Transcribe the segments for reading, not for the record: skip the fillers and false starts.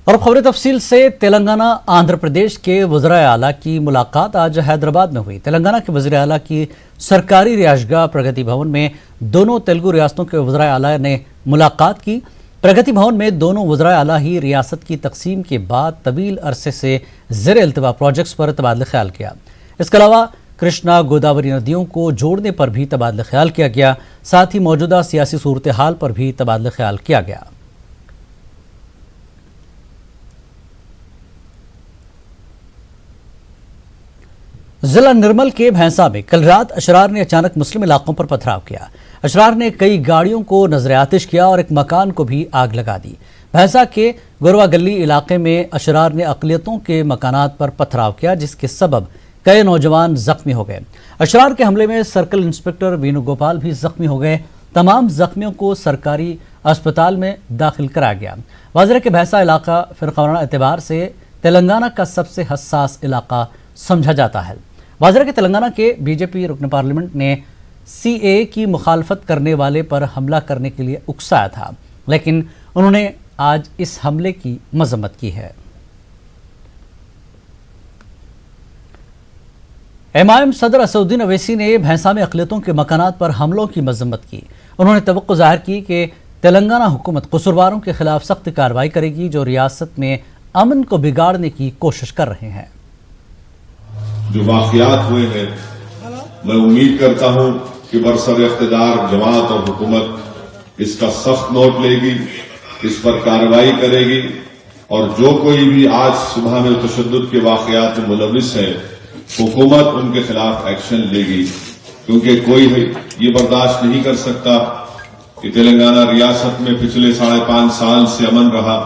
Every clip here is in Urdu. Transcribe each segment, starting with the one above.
اور خبر تفصیل سے تلنگانہ آندھر پردیش کے وزرائے اعلیٰ کی ملاقات آج حیدرآباد میں ہوئی۔ تلنگانہ کے وزیر اعلیٰ کی سرکاری رہائش گاہ پرگتی بھون میں دونوں تیلگو ریاستوں کے وزرائے اعلیٰ نے ملاقات کی۔ پرگتی بھون میں دونوں وزرائے اعلیٰ ہی ریاست کی تقسیم کے بعد طویل عرصے سے زیر التوا پروجیکٹس پر تبادلہ خیال کیا۔ اس کے علاوہ کرشنا گوداوری ندیوں کو جوڑنے پر بھی تبادلہ خیال کیا گیا، ساتھ ہی موجودہ سیاسی صورتحال پر بھی تبادلہ خیال کیا گیا۔ ضلع نرمل کے بھینسا میں کل رات اشرار نے اچانک مسلم علاقوں پر پتھراؤ کیا۔ اشرار نے کئی گاڑیوں کو نظر آتش کیا اور ایک مکان کو بھی آگ لگا دی۔ بھینسا کے گوروا گلی علاقے میں اشرار نے اقلیتوں کے مکانات پر پتھراؤ کیا، جس کے سبب کئی نوجوان زخمی ہو گئے۔ اشرار کے حملے میں سرکل انسپکٹر وینو گوپال بھی زخمی ہو گئے۔ تمام زخمیوں کو سرکاری اسپتال میں داخل کرایا گیا۔ واضح ہے کہ بھینسا علاقہ فرقہ اعتبار سے تلنگانہ کا سب سے حساس علاقہ سمجھا جاتا ہے۔ واضح ہے کہ تلنگانہ کے بی جے پی رکن پارلیمنٹ نے سی اے کی مخالفت کرنے والے پر حملہ کرنے کے لیے اکسایا تھا، لیکن انہوں نے آج اس حملے کی مذمت کی ہے۔ ایم آئی ایم صدر اسدالدین اویسی نے بھینسا میں اقلیتوں کے مکانات پر حملوں کی مذمت کی۔ انہوں نے توقع ظاہر کی کہ تلنگانہ حکومت قصورواروں کے خلاف سخت کارروائی کرے گی جو ریاست میں امن کو بگاڑنے کی کوشش کر رہے ہیں۔ جو واقعات ہوئے ہیں، میں امید کرتا ہوں کہ برسر اقتدار جماعت اور حکومت اس کا سخت نوٹ لے گی، اس پر کارروائی کرے گی، اور جو کوئی بھی آج صبح میں تشدد کے واقعات میں ملوث ہے، حکومت ان کے خلاف ایکشن لے گی، کیونکہ کوئی یہ برداشت نہیں کر سکتا کہ تلنگانہ ریاست میں پچھلے 5.5 سال سے امن رہا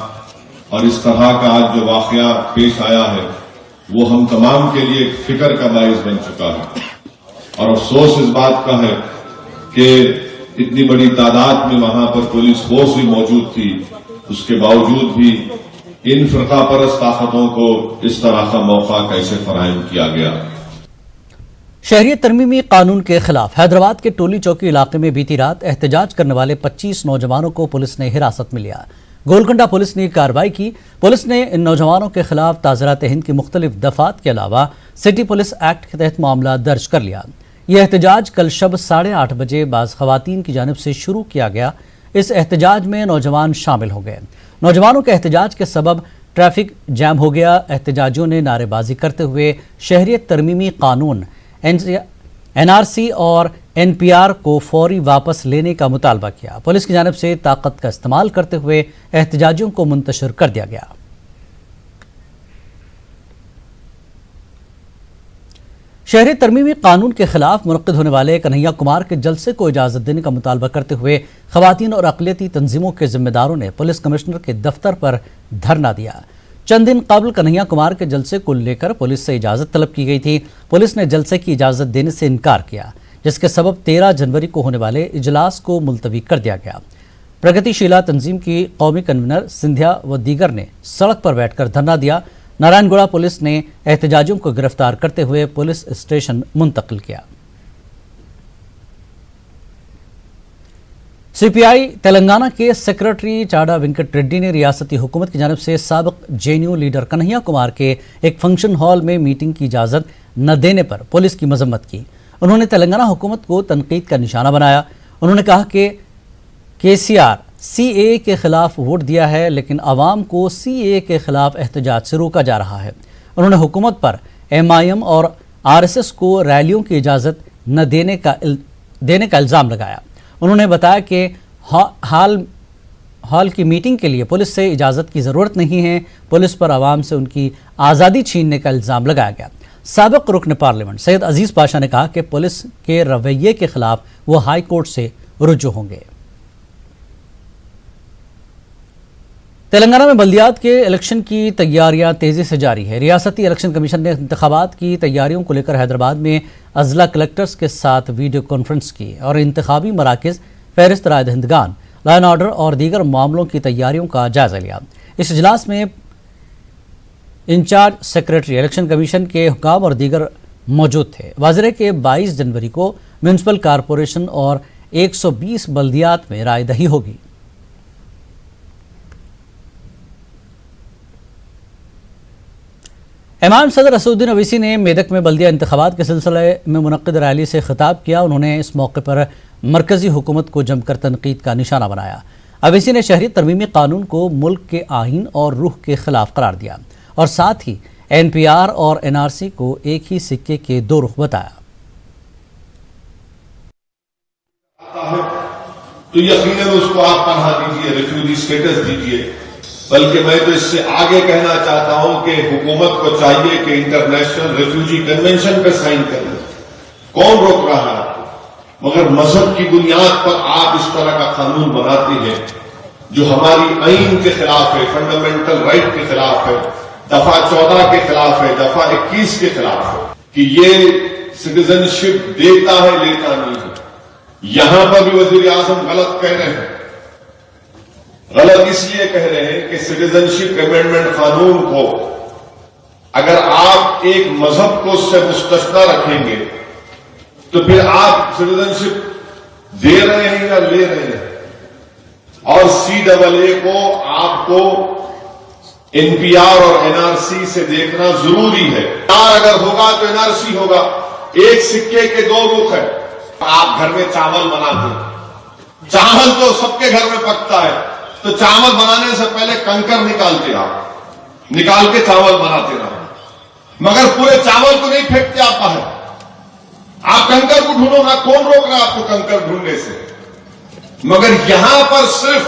اور اس طرح کا آج جو واقعہ پیش آیا ہے وہ ہم تمام کے لیے ایک فکر کا باعث بن چکا ہے۔ اور افسوس اس بات کا ہے کہ اتنی بڑی تعداد میں وہاں پر پولیس فورس بھی موجود تھی، اس کے باوجود بھی ان فرقہ پرست طاقتوں کو اس طرح کا موقع کیسے فراہم کیا گیا۔ شہریت ترمیمی قانون کے خلاف حیدرآباد کے ٹولی چوکی علاقے میں بیتی رات احتجاج کرنے والے 25 نوجوانوں کو پولیس نے حراست میں لیا۔ گولکنڈہ پولیس نے کارروائی کی۔ پولیس نے ان نوجوانوں کے خلاف تعزیرات ہند کی مختلف دفعات کے علاوہ سٹی پولیس ایکٹ کے تحت معاملہ درج کر لیا۔ یہ احتجاج کل شب 8:30 بجے بعض خواتین کی جانب سے شروع کیا گیا۔ اس احتجاج میں نوجوان شامل ہو گئے۔ نوجوانوں کے احتجاج کے سبب ٹریفک جام ہو گیا۔ احتجاجیوں نے نعرے بازی کرتے ہوئے شہریت ترمیمی قانون این آر سی اور این پی آر کو فوری واپس لینے کا مطالبہ کیا۔ پولیس کی جانب سے طاقت کا استعمال کرتے ہوئے احتجاجیوں کو منتشر کر دیا گیا۔ شہریت ترمیمی قانون کے خلاف منعقد ہونے والے کنہیا کمار کے جلسے کو اجازت دینے کا مطالبہ کرتے ہوئے خواتین اور اقلیتی تنظیموں کے ذمہ داروں نے پولیس کمشنر کے دفتر پر دھرنا دیا۔ چند دن قبل کنہیا کمار کے جلسے کو لے کر پولیس سے اجازت طلب کی گئی تھی۔ پولیس نے جلسے کی اجازت دینے سے انکار کیا، جس کے سبب 13 جنوری کو ہونے والے اجلاس کو ملتوی کر دیا گیا۔ پرگتی شیلا تنظیم کی قومی کنوینر سندھیا و دیگر نے سڑک پر بیٹھ کر دھرنا دیا۔ نارائن گوڑہ پولیس نے احتجاجیوں کو گرفتار کرتے ہوئے پولیس اسٹیشن منتقل کیا۔ سی پی آئی تلنگانہ کے سیکرٹری چاڈا وینکٹ ریڈی نے ریاستی حکومت کی جانب سے سابق J N U leader Kanhaiya Kumar کے ایک فنکشن ہال میں میٹنگ کی اجازت نہ دینے پر پولیس کی مذمت کی۔ انہوں نے تلنگانہ حکومت کو تنقید کا نشانہ بنایا۔ انہوں نے کہا کہ کے سی آر سی اے کے خلاف ووٹ دیا ہے، لیکن عوام کو سی اے کے خلاف احتجاج سے روکا جا رہا ہے۔ انہوں نے حکومت پر ایم آئی ایم اور آر ایس ایس کو ریلیوں کی اجازت نہ دینے کا الزام لگایا۔ انہوں نے بتایا کہ ہال کی میٹنگ کے لیے پولیس سے اجازت کی ضرورت نہیں ہے۔ پولیس پر عوام سے ان کی آزادی چھیننے کا الزام لگایا گیا۔ سابق رکن پارلیمنٹ سید عزیز پاشا نے کہا کہ پولیس کے رویے کے خلاف وہ ہائی کورٹ سے رجوع ہوں گے۔ تلنگانہ میں بلدیات کے الیکشن کی تیاریاں تیزی سے جاری ہے۔ ریاستی الیکشن کمیشن نے انتخابات کی تیاریوں کو لے کر حیدرآباد میں اضلاع کلکٹرز کے ساتھ ویڈیو کانفرنس کی اور انتخابی مراکز، فہرست رائے دہندگان، لا اینڈ آرڈر اور دیگر معاملوں کی تیاریوں کا جائزہ لیا۔ اس اجلاس میں انچارج سیکرٹری الیکشن کمیشن کے حکام اور دیگر موجود تھے۔ واضح ہے کہ 22 جنوری کو میونسپل کارپوریشن اور 120 بلدیات میں رائے دہی ہوگی۔ امام صدر اسدالدین اویسی نے میدک میں بلدیہ انتخابات کے سلسلے میں منعقد ریلی سے خطاب کیا. انہوں نے اس موقع پر مرکزی حکومت کو جم کر تنقید کا نشانہ بنایا. اویسی نے شہری ترمیمی قانون کو ملک کے آئین اور روح کے خلاف قرار دیا اور ساتھ ہی NPR اور NRC کو ایک ہی سکے کے دو رخ بتایا. تو یقیناً اس کو آپ پناہ دیجیے, ریفیوجی سٹیٹس دیجیے. بلکہ میں تو اس سے آگے کہنا چاہتا ہوں کہ حکومت کو چاہیے کہ انٹرنیشنل ریفیوجی کنونشن پہ سائن کر لیں. کون روک رہا ہے آپ کو؟ مگر مذہب کی بنیاد پر آپ اس طرح کا قانون بناتے ہیں جو ہماری آئین کے خلاف ہے, فنڈامنٹل رائٹ کے خلاف ہے, دفعہ 14 کے خلاف ہے, دفعہ 21 کے خلاف ہے کہ یہ سٹیزن شپ دیتا ہے لیتا نہیں ہے. یہاں پر بھی وزیر اعظم غلط کہہ رہے ہیں. غلط اس لیے کہہ رہے ہیں کہ سٹیزن شپ امینڈمنٹ قانون کو اگر آپ ایک مذہب کو اس سے مستثنی رکھیں گے تو پھر آپ سٹیزن شپ دے رہے ہیں یا لے رہے ہیں. اور CAA کو آپ کو NPR اور NRC سے دیکھنا ضروری ہے. اگر ہوگا تو NRC ہوگا. ایک سکے کے دو رخ ہے. آپ گھر میں چاول بناتے ہیں, چاول تو سب کے گھر میں پکتا ہے, تو چاول بنانے سے پہلے کنکر نکالتے آپ, نکال کے چاول بناتے رہو. مگر پورے چاول کو نہیں پھینکتے آپ باہر, آپ کنکر کو ڈھونڈو نا. کون روک رہا آپ کو کنکر ڈھونڈنے سے؟ مگر یہاں پر صرف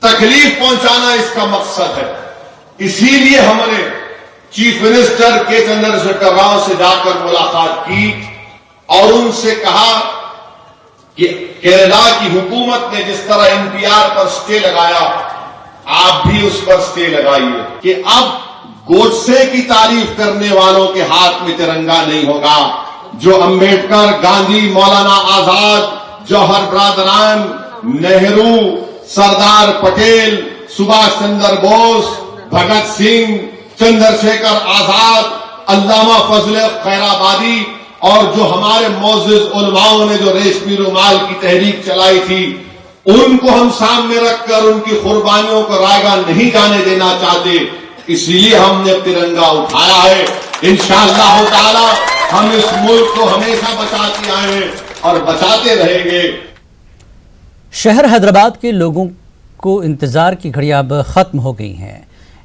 تکلیف پہنچانا اس کا مقصد ہے. اسی لیے ہم نے چیف منسٹر کے چندرشیکھر راؤ سے جا کر ملاقات کی اور ان سے کہا کہ کیرلا کی حکومت نے جس طرح NPR پر سٹے لگایا, آپ بھی اس پر سٹے لگائیے کہ اب گوڈسے کی تعریف کرنے والوں کے ہاتھ میں ترنگا نہیں ہوگا. جو امبیڈکر, گاندھی, مولانا آزاد, جوہر برادران, نہرو, سردار پٹیل, سبھاش چندر بوس, بھگت سنگھ, چندرشیکھر آزاد, علامہ فضل خیرآبادی اور جو ہمارے معزز علماؤں نے جو ریشمی رومال کی تحریک چلائی تھی, ان کو ہم سامنے رکھ کر ان کی قربانیوں کو رائگاں نہیں جانے دینا چاہتے. اس لیے ہم نے ترنگا اٹھایا ہے. انشاءاللہ تعالی ہم اس ملک کو ہمیشہ بچاتے آئے ہیں اور بچاتے رہیں گے. شہر حیدرآباد کے لوگوں کو انتظار کی گھڑیاں اب ختم ہو گئی ہیں.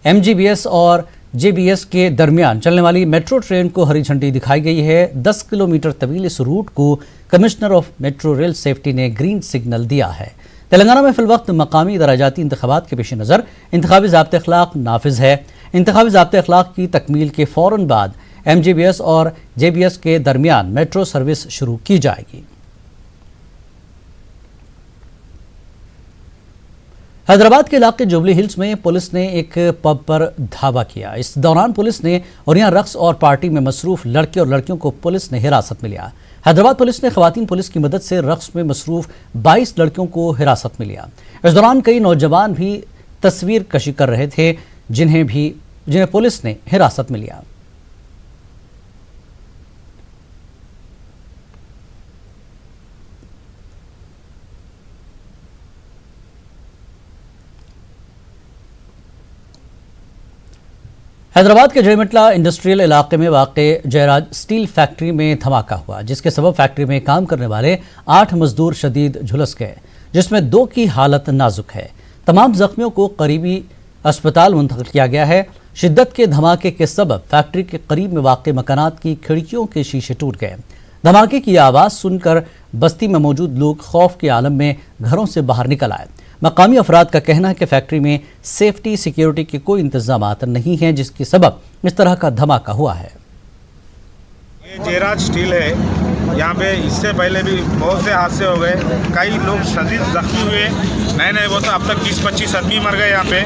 MGBS اور JBS کے درمیان چلنے والی میٹرو ٹرین کو ہری جھنڈی دکھائی گئی ہے. 10 کلومیٹر طویل اس روٹ کو commissioner of metro rail safety نے گرین سگنل دیا ہے. تلنگانہ میں فی الوقت مقامی دراجاتی انتخابات کے پیش نظر انتخابی ضابطۂ اخلاق نافذ ہے. انتخابی ضابطۂ اخلاق کی تکمیل کے فوراً بعد MGBS اور JBS کے درمیان میٹرو سروس شروع کی جائے گی. حیدرآباد کے علاقے جوبلی ہلز میں پولیس نے ایک پب پر دھاوا کیا. اس دوران پولیس نے اور یہاں رقص اور پارٹی میں مصروف لڑکے اور لڑکیوں کو پولیس نے حراست میں لیا. حیدرآباد پولیس نے خواتین پولیس کی مدد سے رقص میں مصروف 22 لڑکیوں کو حراست میں لیا. اس دوران کئی نوجوان بھی تصویر کشی کر رہے تھے جنہیں پولیس نے حراست میں لیا. حیدرآباد کے جیمٹلا انڈسٹریل علاقے میں واقع جیراج سٹیل فیکٹری میں دھماکہ ہوا, جس کے سبب فیکٹری میں کام کرنے والے 8 مزدور شدید جھلس گئے, جس میں 2 کی حالت نازک ہے. تمام زخمیوں کو قریبی اسپتال منتقل کیا گیا ہے. شدت کے دھماکے کے سبب فیکٹری کے قریب میں واقع مکانات کی کھڑکیوں کے شیشے ٹوٹ گئے. دھماکے کی آواز سن کر بستی میں موجود لوگ خوف کے عالم میں گھروں سے باہر نکل آئے. مقامی افراد کا کہنا ہے کہ فیکٹری میں سیفٹی سیکیورٹی کے کوئی انتظامات نہیں ہیں, جس کی سبب اس طرح کا دھماکہ ہوا ہے. یہ جیراج سٹیل ہے. یہاں پہ اس سے پہلے بھی بہت سے حادثے ہو گئے, کئی لوگ شدید زخمی ہوئے. نہیں وہ تو اب تک 20-25 آدمی مر گئے یہاں پہ.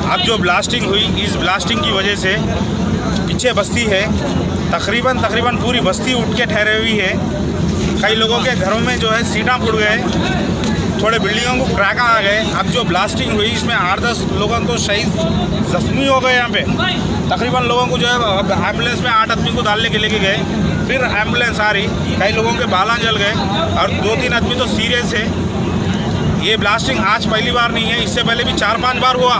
اب جو بلاسٹنگ ہوئی, اس بلاسٹنگ کی وجہ سے پیچھے بستی ہے, تقریباً پوری بستی اٹھ کے ٹھہرے ہوئی ہے. کئی لوگوں کے گھروں میں جو ہے سیٹاں پھٹ گئے, تھوڑے بلڈنگوں کو کریکاں آ گئے. اب جو بلاسٹنگ ہوئی اس میں 8-10 لوگوں کو شہید زخمی ہو گئے. یہاں پہ تقریباً لوگوں کو جو ہے ایمبولینس میں 8 آدمی کو ڈالنے کے لے کے گئے, پھر ایمبولینس آ رہی, کئی لوگوں کے بالاں جل گئے اور 2-3 آدمی تو سیریس ہے. یہ بلاسٹنگ آج پہلی بار نہیں ہے, اس سے پہلے بھی 4-5 بار ہوا.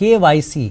KYC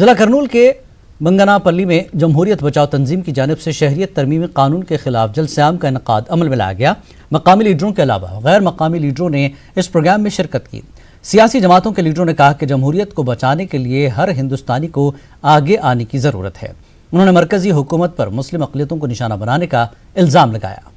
ضلع کرنول کے منگنا پلی میں جمہوریت بچاؤ تنظیم کی جانب سے شہریت ترمیمی قانون کے خلاف جلسہ عام کا انعقاد عمل میں لایا گیا۔ مقامی لیڈروں کے علاوہ غیر مقامی لیڈروں نے اس پروگرام میں شرکت کی۔ سیاسی جماعتوں کے لیڈروں نے کہا کہ جمہوریت کو بچانے کے لیے ہر ہندوستانی کو آگے آنے کی ضرورت ہے۔ انہوں نے مرکزی حکومت پر مسلم اقلیتوں کو نشانہ بنانے کا الزام لگایا۔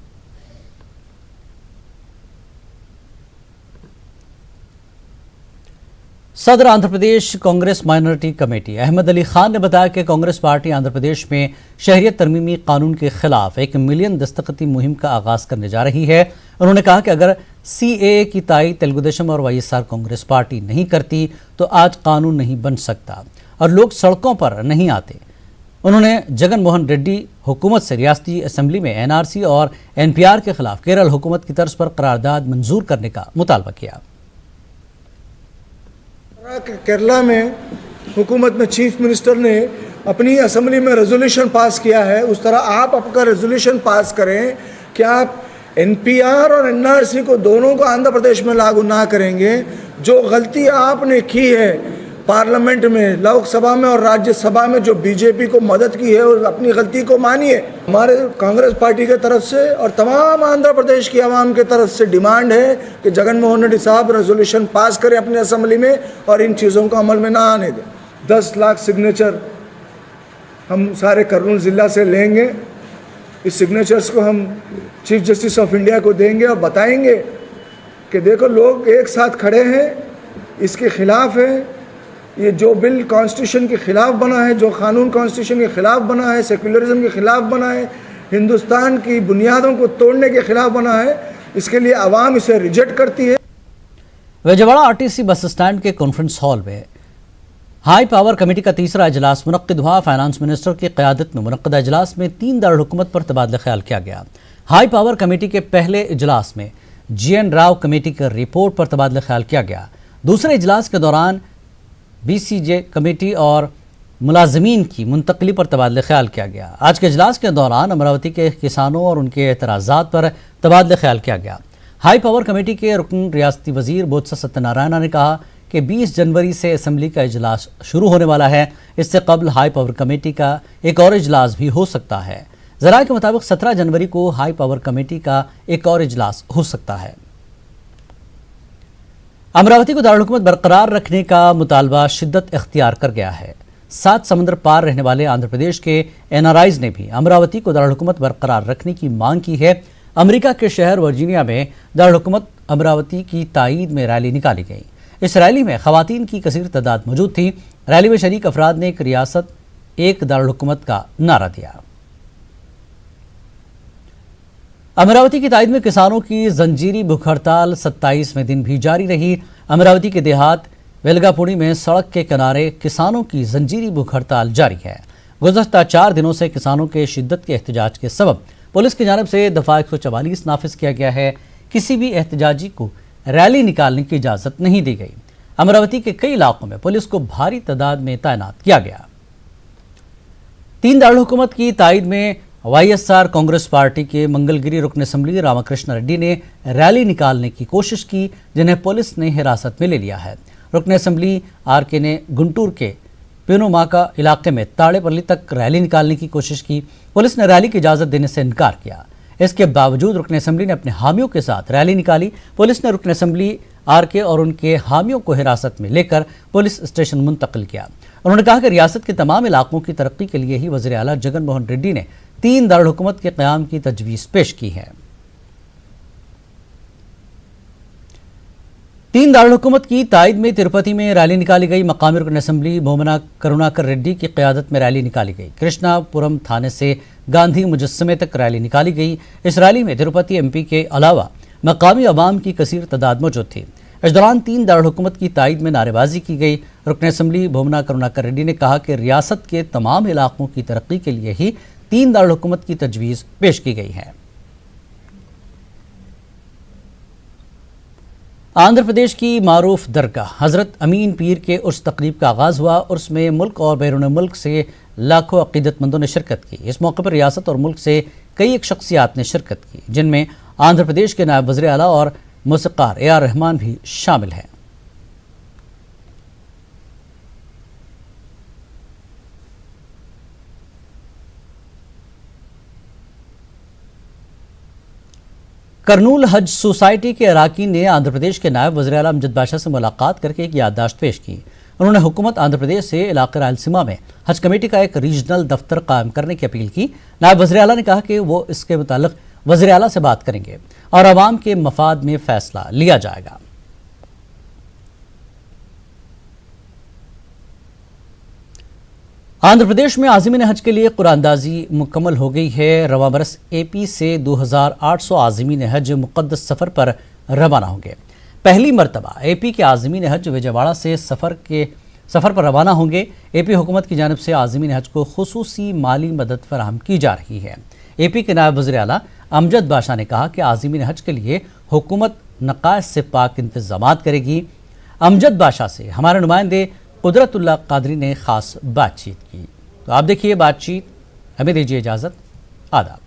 صدر آندھرا پردیش کانگریس مائنورٹی کمیٹی احمد علی خان نے بتایا کہ کانگریس پارٹی آندھرا پردیش میں شہریت ترمیمی قانون کے خلاف 1 ملین دستخطی مہم کا آغاز کرنے جا رہی ہے۔ انہوں نے کہا کہ اگر سی اے اے کی تائید تلگو دیشم اور Y S R Congress party نہیں کرتی تو آج قانون نہیں بن سکتا اور لوگ سڑکوں پر نہیں آتے۔ انہوں نے جگن موہن ریڈی حکومت سے ریاستی اسمبلی میں این آر سی اور این پی آر کے خلاف کیرل حکومت کی طرز پر قرارداد منظور کرنے کا مطالبہ کیا۔ کیرلا میں حکومت میں چیف منسٹر نے اپنی اسمبلی میں ریزولوشن پاس کیا ہے، اس طرح آپ کا ریزولوشن پاس کریں کہ آپ این پی آر اور این آر سی کو دونوں کو آندھرا پردیش میں لاگو نہ کریں گے۔ جو غلطی آپ نے کی ہے پارلیمنٹ میں، لوک سبھا میں اور راجیہ سبھا میں، جو بی جے پی کو مدد کی ہے، اور اپنی غلطی کو مانیے۔ ہمارے کانگریس پارٹی کی طرف سے اور تمام آندھرا پردیش کی عوام کی طرف سے ڈیمانڈ ہے کہ جگن موہن ریڈی صاحب ریزولوشن پاس کریں اپنی اسمبلی میں اور ان چیزوں کو عمل میں نہ آنے دیں۔ 10 لاکھ سگنیچر ہم سارے کرنول ضلع سے لیں گے۔ اس سگنیچرز کو ہم چیف جسٹس آف انڈیا کو دیں گے اور بتائیں گے کہ دیکھو لوگ ایک ساتھ کھڑے ہیں، اس کے خلاف ہیں۔ یہ جو بل کانسٹیٹیوشن کے خلاف بنا ہے، جو قانون کانسٹیٹیوشن کے خلاف بنا ہے، سیکولرزم کے خلاف بنا ہے، ہندوستان کی بنیادوں کو توڑنے کے خلاف بنا ہے، اس کے لیے عوام اسے ریجیکٹ کرتی ہے۔ وجہواڑہ are T C bus stand کے کانفرنس ہال میں ہائی پاور کمیٹی کا تیسرا اجلاس منعقد ہوا۔ فائنانس منسٹر کی قیادت میں منعقدہ اجلاس میں 3 دارالحکومت پر تبادلہ خیال کیا گیا۔ ہائی پاور کمیٹی کے پہلے اجلاس میں جی این راؤ کمیٹی کی رپورٹ پر تبادلہ خیال کیا گیا۔ دوسرے اجلاس کے دوران بی سی جے کمیٹی اور ملازمین کی منتقلی پر تبادلہ خیال کیا گیا۔ آج کے اجلاس کے دوران امراوتی کے کسانوں اور ان کے اعتراضات پر تبادلہ خیال کیا گیا۔ ہائی پاور کمیٹی کے رکن ریاستی وزیر بودسا ستیہ نارائنا نے کہا کہ 20 جنوری سے اسمبلی کا اجلاس شروع ہونے والا ہے۔ اس سے قبل ہائی پاور کمیٹی کا ایک اور اجلاس بھی ہو سکتا ہے۔ ذرائع کے مطابق 17 جنوری کو ہائی پاور کمیٹی کا ایک اور اجلاس ہو سکتا ہے۔ امراوتی کو دارالحکومت برقرار رکھنے کا مطالبہ شدت اختیار کر گیا ہے۔ 7 سمندر پار رہنے والے آندھرا پردیش کے این آر آئیز نے بھی امراوتی کو دارالحکومت برقرار رکھنے کی مانگ کی ہے۔ امریکہ کے شہر ورجینیا میں دارالحکومت امراوتی کی تائید میں ریلی نکالی گئی۔ اس ریلی میں خواتین کی کثیر تعداد موجود تھی۔ ریلی میں شریک افراد نے ایک ریاست ایک دارالحکومت کا نعرہ دیا۔ امراوتی کی تائید میں کسانوں کی زنجیری بھوک ہڑتال 27ویں دن بھی جاری رہی۔ امراوتی کے دیہات ویلگا پوڑی میں سڑک کے کنارے کسانوں کی زنجیری بھوک ہڑتال جاری ہے۔ گزشتہ 4 دنوں سے کسانوں کے شدت کے احتجاج کے سبب پولیس کی جانب سے دفعہ 144 نافذ کیا گیا ہے۔ کسی بھی احتجاجی کو ریلی نکالنے کی اجازت نہیں دی گئی۔ امراوتی کے کئی علاقوں میں پولیس کو بھاری تعداد میں تعینات کیا گیا۔ 3 دارالحکومت کی تائید میں Y S R Congress party کے منگل گری رکن اسمبلی راما کرشنا ریڈی نے ریلی نکالنے کی کوشش کی، جنہیں پولیس نے حراست میں لے لیا ہے۔ رکن اسمبلی آر کے نے گنٹور کے پینوماکا علاقے میں تاڑے پلی تک ریلی نکالنے کی کوشش کی۔ پولیس نے ریلی کی اجازت دینے سے انکار کیا۔ اس کے باوجود رکن اسمبلی نے اپنے حامیوں کے ساتھ ریلی نکالی۔ پولیس نے رکن اسمبلی آر کے اور ان کے حامیوں کو حراست میں لے کر پولیس اسٹیشن منتقل کیا۔ انہوں نے کہا کہ ریاست کے تمام علاقوں کی ترقی کے لیے ہی وزیر اعلیٰ جگن موہن ریڈی نے 3 دارالحکومت کے قیام کی تجویز پیش کی ہے۔ 3 دارالحکومت کی تائید میں تروپتی میں ریلی نکالی گئی۔ مقامی رکن اسمبلی مومنا کروناکر ریڈی کی قیادت میں ریلی نکالی گئی۔ کرشنا پورم تھانے سے گاندھی مجسمے تک ریلی نکالی گئی۔ اس ریلی میں تروپتی ایم پی کے علاوہ مقامی عوام کی کثیر تعداد موجود تھی۔ اس دوران 3 دارالحکومت کی تائید میں نعرے بازی کی گئی۔ رکن اسمبلی مومنا کروناکر ریڈی نے کہا کہ ریاست کے تمام علاقوں کی ترقی کے لیے ہی 3 دارالحکومت کی تجویز پیش کی گئی ہے۔ آندھرا پردیش کی معروف درگاہ حضرت امین پیر کے عرس تقریب کا آغاز ہوا۔ عرس میں ملک اور بیرون ملک سے لاکھوں عقیدت مندوں نے شرکت کی۔ اس موقع پر ریاست اور ملک سے کئی ایک شخصیات نے شرکت کی، جن میں آندھرا پردیش کے نائب وزیر اعلیٰ اور موسیقار اے آر رحمان بھی شامل ہیں۔ کرنول حج سوسائٹی کے اراکین نے آندھرا پردیش کے نائب وزیر اعلیٰ امجد بادشاہ سے ملاقات کر کے ایک یادداشت پیش کی۔ انہوں نے حکومت آندھرا پردیش سے علاقہ رائلسیما میں حج کمیٹی کا ایک ریجنل دفتر قائم کرنے کی اپیل کی۔ نائب وزیر اعلیٰ نے کہا کہ وہ اس کے متعلق وزیر اعلیٰ سے بات کریں گے اور عوام کے مفاد میں فیصلہ لیا جائے گا۔ آندھرا پردیش میں عازمین حج کے لیے قرآن دازی مکمل ہو گئی ہے۔ رواں برس اے پی سے 2800 عازمین حج مقدس سفر پر روانہ ہوں گے۔ پہلی مرتبہ اے پی کے عازمین حج وجےواڑہ سے سفر پر روانہ ہوں گے۔ اے پی حکومت کی جانب سے عازمین حج کو خصوصی مالی مدد فراہم کی جا رہی ہے۔ اے پی کے نائب وزیر اعلیٰ امجد بادشاہ نے کہا کہ عازمین حج کے لیے حکومت نقائص سے پاک انتظامات کرے گی۔ امجد بادشاہ سے ہمارے نمائندے قدرت اللہ قادری نے خاص بات چیت کی، تو آپ دیکھیے بات چیت۔ ہمیں دیجیے اجازت، آداب۔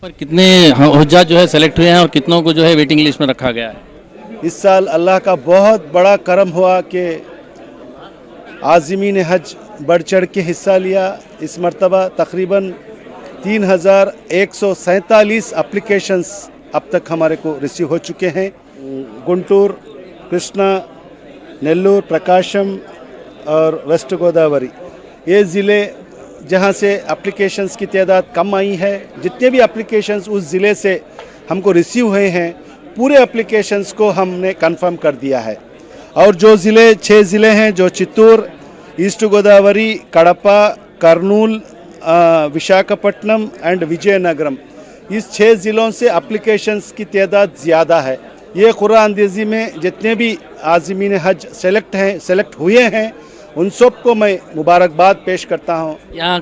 پر کتنے حجاج جو ہے سلیکٹ ہوئے ہیں اور کتنوں کو جو ہے ویٹنگ لسٹ میں رکھا گیا ہے؟ اس سال اللہ کا بہت بڑا کرم ہوا کہ عازمین حج بڑھ چڑھ کے حصہ لیا۔ اس مرتبہ تقریباً 3147 اپلیکیشنز اب تک ہمارے کو ریسیو ہو چکے ہیں۔ گنٹور، کرشنا، نیلور، پرکاشم اور ویسٹ گوداوری، یہ ضلع جہاں سے اپلیکیشنز کی تعداد کم آئی ہے۔ جتنے بھی اپلیکیشنز اس ضلع سے ہم کو ریسیو ہوئے ہیں، پورے اپلیکیشنز کو ہم نے کنفرم کر دیا ہے۔ اور جو 6 ضلع ہیں، جو چتور، ایسٹ گوداوری، کڑپا، کرنول، وشاکھاپٹنم اینڈ وجے نگرم، اس 6 ضلعوں سے اپلیکیشنز کی تعداد زیادہ ہے۔ یہ قرآن اندازی میں جتنے بھی عازمین حج سلیکٹ ہوئے ہیں، ان سب کو میں مبارکباد پیش کرتا ہوں۔ یہاں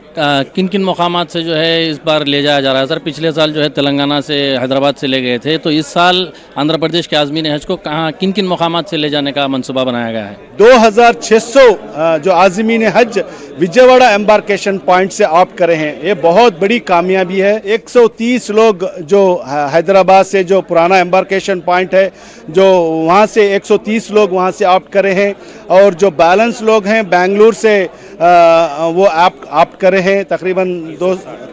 کن کن مقامات سے جو ہے اس بار لے جایا جا رہا ہے؟ سر پچھلے سال جو ہے تلنگانہ سے، حیدرآباد سے لے گئے تھے، تو اس سال آندھرا پردیش کے عازمین حج کو کن کن مقامات سے لے جانے کا منصوبہ بنایا گیا ہے؟ 2600 جو عازمین حج وجےواڑہ ایمبارکیشن پوائنٹ سے آپٹ کرے ہیں، یہ بہت بڑی کامیابی ہے۔ 130 لوگ جو حیدرآباد سے، جو پرانا ایمبارکیشن پوائنٹ ہے، جو وہاں سے 130 لوگ وہاں سے آپٹ کرے ہیں، اور جو بیلنس لوگ ہیں بینگلور سے وہ آپٹ کرے ہیں۔ تقریباً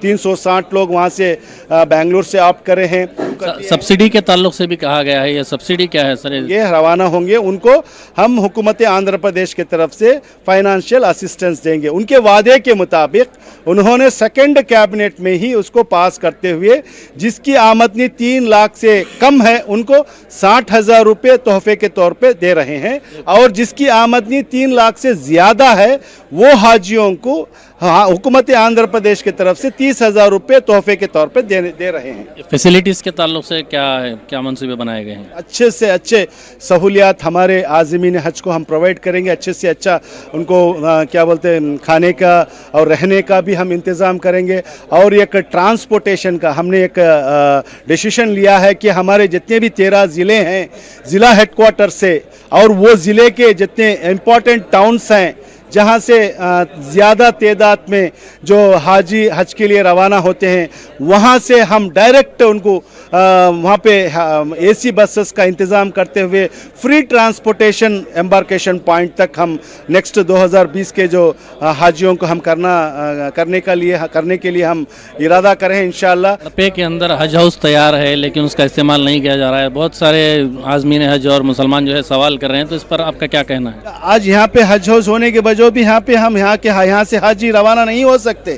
360 لوگ وہاں سے بینگلور سے آپٹ کرے ہیں۔ سبسڈی کے تعلق سے بھی کہا گیا ہے، یہ سبسڈی کیا ہے سر؟ یہ روانہ ہوں گے، ان کو ہم حکومت آندھرا پردیش کی طرف سے فائنانشیل اسسٹنس دیں گے۔ ان کے وعدے کے مطابق انہوں نے سیکنڈ کیبنٹ میں ہی اس کو پاس کرتے ہوئے، جس کی آمدنی 3 لاکھ سے کم ہے ان کو 60,000 روپے تحفے کے طور پہ دے رہے ہیں، اور جس کی آمدنی 3 لاکھ سے زیادہ ہے وہ حاجیوں کو حکومت آندھرا پردیش کی طرف سے 30,000 روپے تحفے کے طور پہ دے رہے ہیں۔ فیسلٹیز کے تعلق سے کیا منصوبے بنائے گئے ہیں؟ اچھے سے اچھے سہولیات ہمارے عازمین حج کو ہم پرووائڈ کریں گے۔ اچھے سے اچھا ان کو کیا بولتے ہیں، کھانے کا اور رہنے کا بھی ہم انتظام کریں گے۔ اور ایک ٹرانسپورٹیشن کا ہم نے ایک ڈیسیشن لیا ہے کہ ہمارے جتنے بھی 13 ضلع ہیں، ضلع ہیڈ کوارٹر سے اور وہ ضلع کے جتنے امپورٹنٹ ٹاؤنس ہیں جہاں سے زیادہ تعداد میں جو حاجی حج کے لیے روانہ ہوتے ہیں، وہاں سے ہم ڈائریکٹ ان کو وہاں پہ اے سی بسز کا انتظام کرتے ہوئے فری ٹرانسپورٹیشن ایمبارکیشن پوائنٹ تک ہم نیکسٹ 2020 کے جو حاجیوں کو ہم کرنے کے لیے ہم ارادہ کریں ہیں انشاءاللہ۔ پے کے اندر حج ہاؤس تیار ہے لیکن اس کا استعمال نہیں کیا جا رہا ہے، بہت سارے عازمین حج اور مسلمان جو ہے سوال کر رہے ہیں، تو اس پر آپ کا کیا کہنا ہے؟ آج یہاں پہ حج ہاؤس ہونے کے جو بھی یہاں سے حاجی روانہ نہیں ہو سکتے۔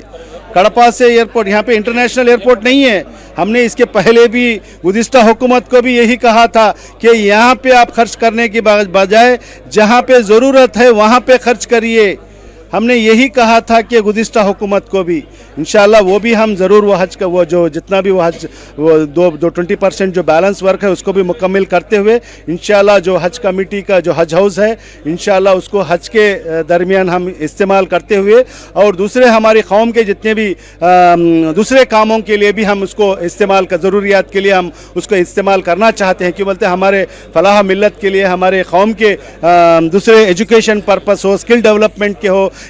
کڑپا سے ایئرپورٹ، یہاں پہ انٹرنیشنل ایئرپورٹ نہیں ہے۔ ہم نے اس کے پہلے بھی گزشتہ حکومت کو بھی یہی کہا تھا کہ یہاں پہ آپ خرچ کرنے کی بجائے جہاں پہ ضرورت ہے وہاں پہ خرچ کریے۔ ہم نے یہی کہا تھا کہ گزشتہ حکومت کو بھی انشاءاللہ وہ بھی ہم ضرور وہ حج کا وہ جو جتنا بھی وہ حج وہ 20% جو بیلنس ورک ہے اس کو بھی مکمل کرتے ہوئے انشاءاللہ جو حج کمیٹی کا جو حج ہاؤس ہے انشاءاللہ اس کو حج کے درمیان ہم استعمال کرتے ہوئے اور دوسرے ہماری قوم کے جتنے بھی دوسرے کاموں کے لیے بھی ہم اس کو استعمال کا ضروریات کے لیے ہم اس کو استعمال کرنا چاہتے ہیں، کیوں بولتے ہیں ہمارے فلاح ملت کے لیے، ہمارے قوم کے دوسرے ایجوکیشن پرپس ہو، اسکل ڈیولپمنٹ کے ہو،